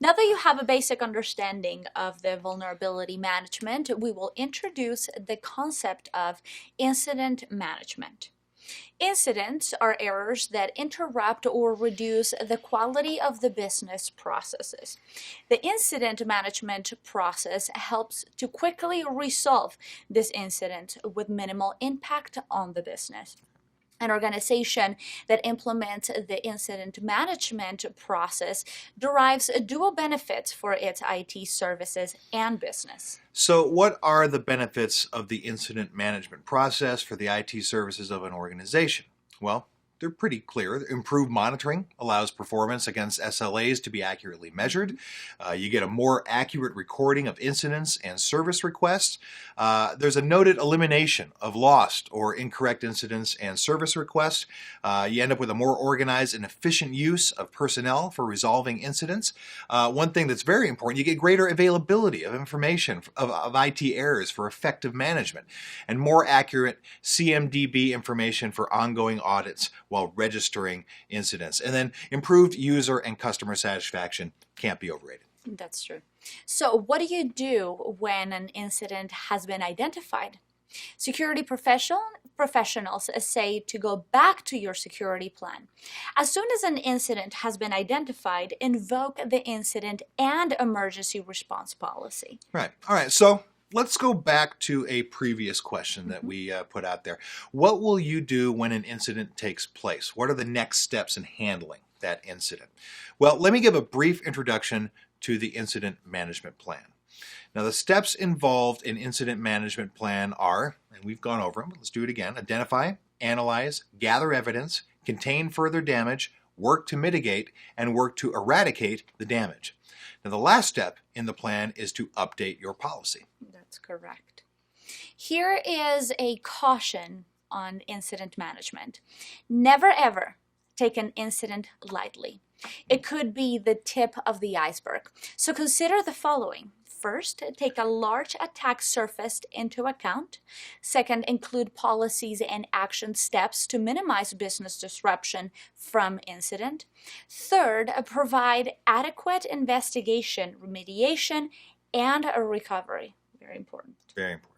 Now that you have a basic understanding of the vulnerability management, we will introduce the concept of incident management. Incidents are errors that interrupt or reduce the quality of the business processes. The incident management process helps to quickly resolve this incident with minimal impact on the business. An organization that implements the incident management process derives dual benefits for its IT services and business. So, what are the benefits of the incident management process for the IT services of an organization? Well, they're pretty clear. Improved monitoring allows performance against SLAs to be accurately measured. You get a more accurate recording of incidents and service requests. There's a noted elimination of lost or incorrect incidents and service requests. You end up with a more organized and efficient use of personnel for resolving incidents. One thing that's very important, you get greater availability of information of IT errors for effective management and more accurate CMDB information for ongoing audits while registering incidents. And then improved user and customer satisfaction can't be overrated. That's true. So what do you do when an incident has been identified? Security professionals say to go back to your security plan. As soon as an incident has been identified, invoke the incident and emergency response policy. Right. All right. So let's go back to a previous question that we put out there. What will you do when an incident takes place? What are the next steps in handling that incident? Well, let me give a brief introduction to the incident management plan. Now, the steps involved in incident management plan are, and we've gone over them, but let's do it again: identify, analyze, gather evidence, contain further damage, work to mitigate, and work to eradicate the damage. Now, the last step in the plan is to update your policy. That's correct. Here is a caution on incident management. Never ever take an incident lightly. It could be the tip of the iceberg. So consider the following. First, take a large attack surface into account. Second, include policies and action steps to minimize business disruption from incident. Third, provide adequate investigation, remediation, and a recovery. Very important. Very important.